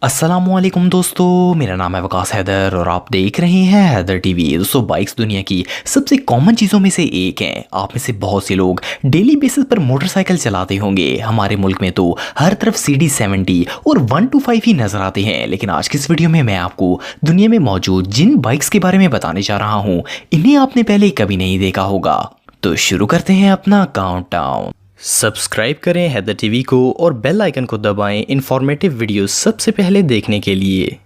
अस्सलामुअलैकुम दोस्तों, मेरा नाम है वकास हैदर और आप देख रहे हैं हैदर टीवी। दोस्तों, बाइक्स दुनिया की सबसे कॉमन चीज़ों में से एक हैं। आप में से बहुत से लोग डेली बेसिस पर मोटरसाइकिल चलाते होंगे। हमारे मुल्क में तो हर तरफ CD70 और 125 ही नज़र आते हैं। लेकिन आज की इस वीडियो में मैं आपको दुनिया में मौजूद जिन बाइक्स के बारे में बताने जा रहा हूँ, इन्हें आपने पहले कभी नहीं देखा होगा। तो शुरू करते हैं अपना काउंटडाउन। सब्सक्राइब करें हैदर टीवी को और बेल आइकन को दबाएं इंफॉर्मेटिव वीडियो सबसे पहले देखने के लिए।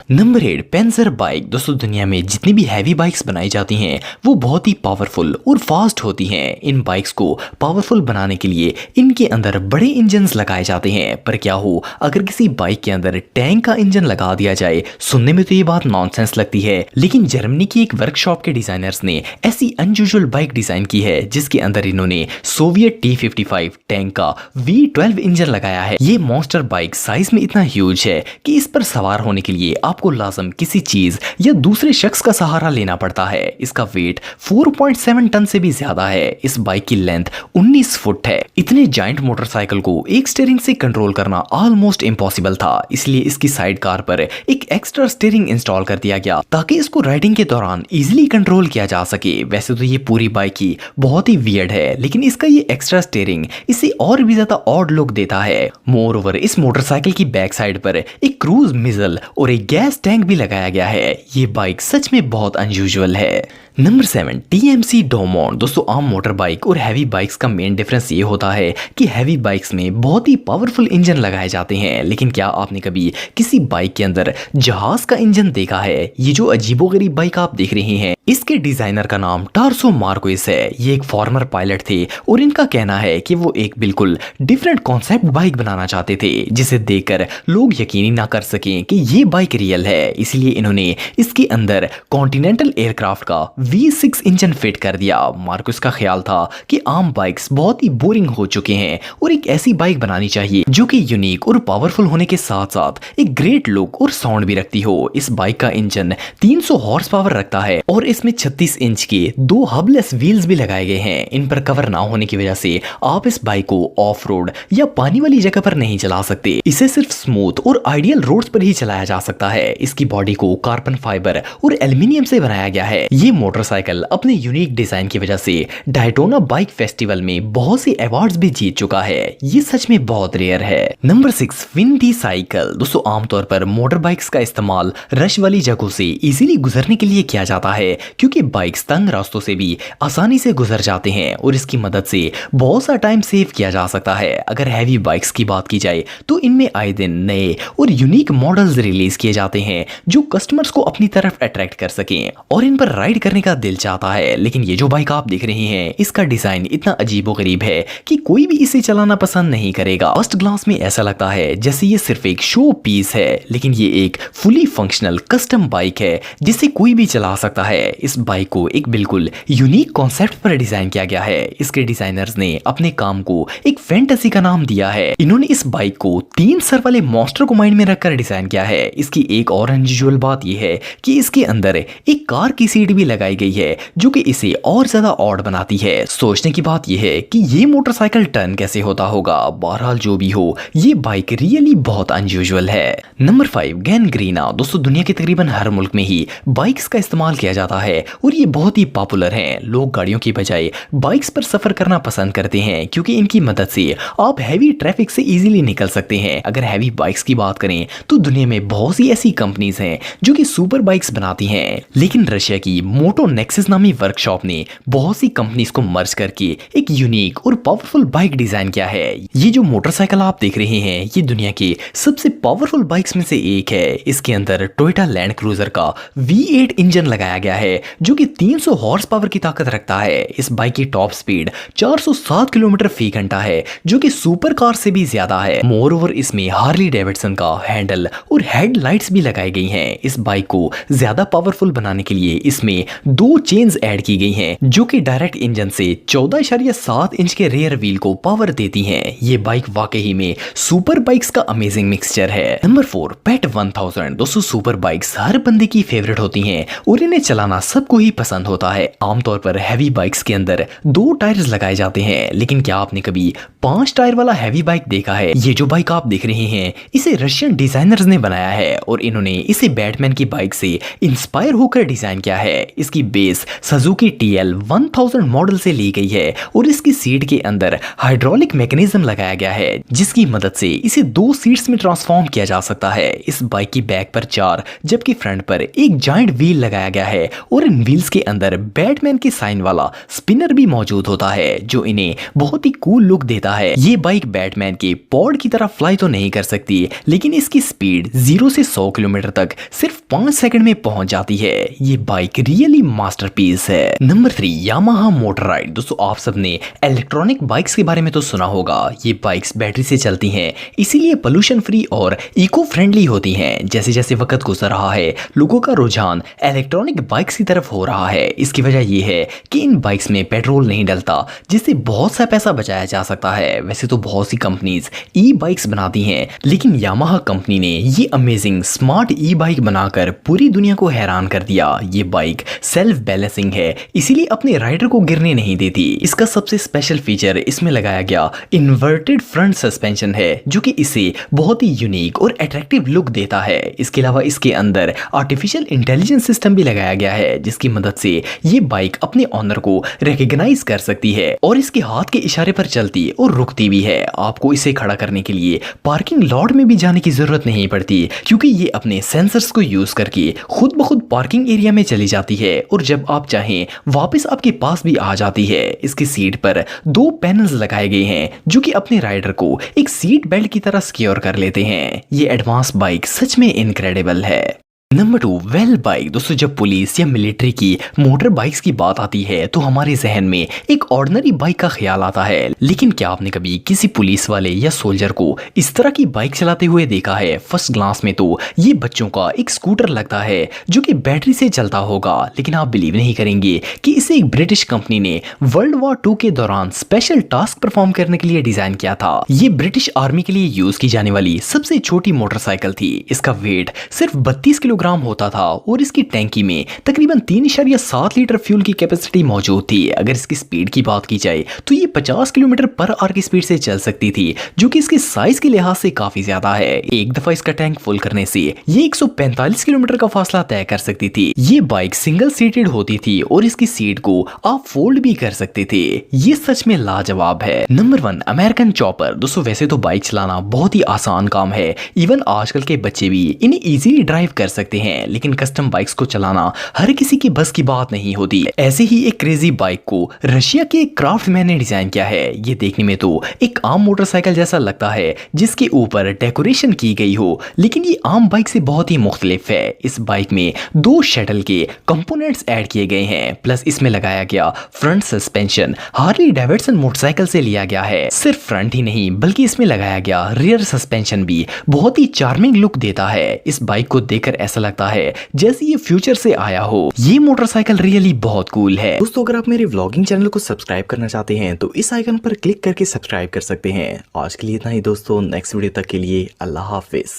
Number 8, Panzer bike. दोस्तों, दुनिया में जितनी भी हैवी बाइक्स बनाई जाती हैं वो बहुत ही पावरफुल और फास्ट होती हैं। इन बाइक्स को पावरफुल बनाने के लिए इनके अंदर बड़े इंजन्स लगाए जाते हैं। पर क्या हो अगर किसी बाइक के अंदर टैंक का इंजन लगा दिया जाए? सुनने में तो ये बात नॉनसेंस लगती है, लेकिन जर्मनी की एक वर्कशॉप के डिजाइनर्स ने ऐसी अनयूजुअल बाइक डिजाइन की है जिसके अंदर इन्होंने सोवियत T55 टैंक का V12 इंजन लगाया है। ये मॉन्स्टर बाइक साइज में इतना ह्यूज है कि इस पर सवार होने के लिए आपको लाजम किसी चीज या दूसरे शख्स का सहारा लेना पड़ता है। इसका वेट 4.7 टन से भी ज्यादा है। इस बाइक की लेंथ 19 फुट है। इतने जायंट मोटरसाइकिल को एक स्टीयरिंग से कंट्रोल करना ऑलमोस्ट इम्पॉसिबल था, इसलिए इसकी साइड कार पर एक एक्स्ट्रा स्टीयरिंग इंस्टॉल कर दिया गया ताकि इसको राइडिंग के दौरान इजिली कंट्रोल किया जा सके। वैसे तो ये पूरी बाइक ही बहुत ही वियर्ड है, लेकिन इसका ये एक्स्ट्रा स्टीयरिंग इसे और भी ज्यादा ऑड लुक देता है। मोर ओवर, इस मोटरसाइकिल की बैक साइड पर एक क्रूज मिजल और एक गैस टैंक भी लगाया गया है। ये बाइक सच में बहुत अनयूजुअल है। Number 7, TMC डोमोन। दोस्तों, आम मोटर बाइक और हैवी बाइक्स का मेन डिफरेंस ये होता है कि हैवी बाइक्स में बहुत ही पावरफुल इंजन लगाए जाते हैं, लेकिन क्या आपने कभी किसी बाइक के अंदर जहाज का इंजन देखा है? ये जो अजीबोगरीब बाइक आप देख रहे हैं, इसके डिजाइनर का नाम टार्सो मार्क्वेस है। ये एक फॉर्मर पायलट थे और इनका कहना है कि वो एक बिल्कुल डिफरेंट कॉन्सेप्ट बाइक बनाना चाहते थे जिसे देखकर लोग यकीन ही ना कर सकें कि ये बाइक रियल है। इसलिए इन्होंने इसके अंदर कॉन्टिनेंटल एयरक्राफ्ट का V6 इंजन फिट कर दिया। मार्क्वेस का ख्याल था कि आम बाइक्स बहुत ही बोरिंग हो चुके हैं और एक ऐसी बाइक बनानी चाहिए जो कि यूनिक और पावरफुल होने के साथ साथ एक ग्रेट लुक और साउंड भी रखती हो। इस बाइक का इंजन 300 हॉर्स पावर रखता है और इसमें 36 इंच के 2 हबलेस व्हील्स भी लगाए गए हैं। इन पर कवर ना होने की वजह से आप इस बाइक को ऑफ रोड या पानी वाली जगह पर नहीं चला सकते। इसे सिर्फ स्मूथ और आइडियल रोड्स पर ही चलाया जा सकता है। इसकी बॉडी को कार्बन फाइबर और एल्यूमिनियम से बनाया गया है। ये मोटरसाइकिल अपने यूनिक डिजाइन की वजह से डायटोना बाइक फेस्टिवल में बहुत से अवार्ड्स भी जीत चुका है। ये सच में बहुत रेयर है। Number 6, windy cycle. दोस्तों, आमतौर पर मोटर बाइक्स का इस्तेमाल रश वाली जगहों से इजीली गुजरने के लिए किया जाता है, क्योंकि बाइक्स तंग रास्तों से भी आसानी से गुजर जाते हैं और इसकी मदद से बहुत सा टाइम सेव किया जा सकता है। अगर हैवी बाइक्स की बात की जाए तो इनमें आए दिन नए और यूनिक मॉडल्स रिलीज किए जाते हैं जो कस्टमर्स को अपनी तरफ अट्रैक्ट कर सकें और इन पर राइड करने का दिल चाहता है। लेकिन ये जो बाइक आप देख रहे हैं, इसका डिजाइन इतना अजीबोगरीब है कि कोई भी इसे चलाना पसंद नहीं करेगा। फर्स्ट ग्लांस में ऐसा लगता है जैसे ये सिर्फ एक शो पीस है, लेकिन ये एक फुली फंक्शनल कस्टम बाइक है जिसे कोई भी चला सकता है। इस बाइक को एक बिल्कुल यूनिक कॉन्सेप्ट पर डिजाइन किया गया है। इसके डिजाइनर्स ने अपने काम को एक फैंटेसी का नाम दिया है। इन्होंने इस बाइक को 3 सर वाले मॉन्स्टर को माइंड में रखकर डिजाइन किया है। इसकी एक और अनयूजुअल बात यह है कि इसके अंदर एक कार की सीट भी लगाई गई है जो कि इसे और ज्यादा ऑड बनाती है। सोचने की बात यह है कि ये मोटरसाइकिल टर्न कैसे होता होगा। बहरहाल जो भी हो, ये बाइक रियली बहुत अनयूजुअल है। नंबर 5, गैंग्रीना। दोस्तों, दुनिया के तकरीबन हर मुल्क में ही बाइक्स का इस्तेमाल किया जाता है और ये बहुत ही पॉपुलर हैं। लोग गाड़ियों की बजाय बाइक्स पर सफर करना पसंद करते हैं क्योंकि इनकी मदद से आप हैवी ट्रैफिक से इजीली निकल सकते हैं। अगर हैवी बाइक्स की बात करें तो दुनिया में बहुत सी ऐसी कंपनीज हैं जो कि सुपर बाइक्स बनाती हैं, लेकिन रशिया की मोटो नेक्सस नामी वर्कशॉप ने बहुत सी कंपनीज को मर्ज करके एक यूनिक और पावरफुल बाइक डिजाइन किया है। ये जो मोटरसाइकिल आप देख रहे हैं, ये दुनिया के सबसे पावरफुल बाइक्स में से एक है। इसके अंदर टोयोटा लैंड क्रूजर का V8 इंजन लगाया गया है जो कि 300 हॉर्स पावर की ताकत रखता है। इस बाइक की टॉप स्पीड 407 किलोमीटर फी घंटा है जो कि सुपर कार से भी ज्यादा है। मोर ओवर, इसमें हार्ली डेविडसन का हैंडल और हेडलाइट्स भी लगाई गई हैं। इस बाइक को ज्यादा पावरफुल बनाने के लिए इसमें 2 चेन्स ऐड की गई हैं जो कि डायरेक्ट इंजन से 14.7 इंच के रेयर व्हील को पावर देती हैं। ये बाइक वाकई में सुपर बाइक्स का अमेजिंग मिक्सचर है। नंबर 4 पेट 1000। दोस्तों सुपर बाइक्स हर बंदे की फेवरेट होती हैं और इन्हें चलाना सबको ही पसंद होता है। आमतौर पर हैवी बाइक्स के अंदर 2 टायर्स लगाए जाते हैं, लेकिन क्या आपने कभी 5 टायर वाला हैवी बाइक देखा है? ये जो बाइक आप देख रहे हैं इसे रशियन डिजाइनर्स ने बनाया है और इन्होंने इसे बैटमैन की बाइक से इंस्पायर होकर डिजाइन किया है। इसकी बेस सुजुकी TL 1000 मॉडल से ली गई है और इसकी सीट के अंदर हाइड्रोलिक मैकेनिज्म लगाया गया है जिसकी मदद से इसे 2 सीट्स में ट्रांसफॉर्म किया जा सकता है। इस बाइक की बैक पर 4 जबकि फ्रंट पर एक जायंट व्हील लगाया गया है और इन व्हील्स के अंदर बैटमैन के साइन वाला स्पिनर भी मौजूद होता है जो इन्हें बहुत ही कूल लुक देता है। ये बाइक बैटमैन के पॉड की तरह फ्लाई तो नहीं कर सकती, लेकिन इसकी स्पीड 0 से 100 किलोमीटर तक सिर्फ 5 सेकंड में पहुंच जाती है। ये बाइक रियली मास्टरपीस है। Number 3 Yamaha motor ride. दोस्तों आप सबने इलेक्ट्रॉनिक बाइक्स के बारे में तो सुना होगा। ये बाइक्स बैटरी से चलती हैं, इसीलिए पोल्यूशन फ्री और इको फ्रेंडली होती हैं। जैसे जैसे वक्त गुजर रहा है लोगों का रुझान इलेक्ट्रॉनिक बाइक्स की तरफ हो रहा है। इसकी वजह यह है कि इन बाइक्स में पेट्रोल नहीं डलता, जिससे बहुत सा पैसा बचाया जा सकता है। वैसे तो बहुत सी कंपनीज ई बाइक्स बनाती हैं, लेकिन यामाहा कंपनी ने ये अमेजिंग स्मार्ट ई बाइक बनाकर पूरी दुनिया को हैरान कर दिया। ये बाइक सेल्फ बैलेंसिंग है, इसीलिए अपने राइडर को गिरने नहीं देती। इसका सबसे स्पेशल फीचर इसमें लगाया गया इन्वर्टेड फ्रंट सस्पेंशन है जो कि इसे बहुत ही यूनिक और अट्रैक्टिव लुक देता है। इसके अलावा इसके अंदर आर्टिफिशियल इंटेलिजेंस सिस्टम भी लगाया गया है जिसकी मदद से ये बाइक अपने ऑनर को रिकॉग्नाइज कर सकती है और इसके हाथ के इशारे पर चलती और रुकती भी है। आपको इसे खड़ा करने के लिए पार्किंग लॉट में भी जाने की जरूरत नहीं पड़ती क्योंकि ये अपने सेंसर्स को यूज करके खुद ब खुद पार्किंग एरिया में चली जाती है और जब आप चाहें वापस आपके पास भी आ जाती है। इसकी सीट पर 2 पैनल्स लगाए गए हैं जो कि अपने राइडर को एक सीट बेल्ट की तरह सिक्योर कर लेते हैं। ये एडवांस बाइक सच में इनक्रेडिबल है। Number 2 well bike. दोस्तों जब पुलिस या मिलिट्री की मोटर बाइक्स की बात आती है तो हमारे जहन में एक ऑर्डिनरी बाइक का ख्याल आता है, लेकिन क्या आपने कभी किसी पुलिस वाले या सोल्जर को इस तरह की बाइक चलाते हुए देखा है? फर्स्ट ग्लांस में तो ये बच्चों का एक स्कूटर लगता है जो कि बैटरी से चलता होगा, लेकिन आप बिलीव नहीं करेंगे कि इसे एक ब्रिटिश कंपनी ने वर्ल्ड वॉर 2 के दौरान स्पेशल टास्क परफॉर्म करने के लिए डिजाइन किया था। ये ब्रिटिश आर्मी के लिए यूज की जाने वाली सबसे छोटी मोटरसाइकिल थी। इसका वेट सिर्फ 32 किलोग्राम होता था और इसकी टैंकी में तकरीबन 3.7 लीटर फ्यूल की कैपेसिटी मौजूद थी। अगर इसकी स्पीड की बात की जाए तो ये 50 किलोमीटर पर आवर की स्पीड से चल सकती थी जो कि इसके साइज के लिहाज से काफी ज्यादा है। एक दफा इसका टैंक फुल करने से ये 145 किलोमीटर का फासला तय कर सकती थी। ये बाइक सिंगल सीटेड होती थी और इसकी सीट को आप फोल्ड भी कर सकते थे। ये सच में लाजवाब है। Number 1 American chopper. दोस्तों वैसे तो बाइक चलाना बहुत ही आसान काम है, इवन आजकल के बच्चे भी इन्हें इजीली ड्राइव कर सकते हैं, लेकिन कस्टम बाइक्स को चलाना हर किसी की बस की बात नहीं होती। ऐसे ही एक क्रेजी बाइक को रशिया के एक क्राफ्टमैन ने डिजाइन किया है। ये देखने में तो एक आम मोटरसाइकिल जैसा लगता है जिसके ऊपर डेकोरेशन की गई हो, लेकिन ये आम बाइक से बहुत ही मुख्तलिफ है। इस बाइक में 2 शटल के कंपोनेंट्स ऐड किए गए हैं, प्लस इसमें लगाया गया front suspension Harley Davidson motorcycle से लिया गया है। सिर्फ फ्रंट ही नहीं बल्कि इसमें लगाया गया रियर सस्पेंशन भी बहुत ही चार्मिंग लुक देता है। इस बाइक को देखकर ऐसा लगता है जैसे ये फ्यूचर से आया हो। ये मोटरसाइकिल रियली बहुत कूल है। दोस्तों अगर आप मेरे व्लॉगिंग चैनल को सब्सक्राइब करना चाहते हैं तो इस आइकन पर क्लिक करके सब्सक्राइब कर सकते हैं। आज के लिए इतना ही दोस्तों, नेक्स्ट वीडियो तक के लिए अल्लाह हाफिज।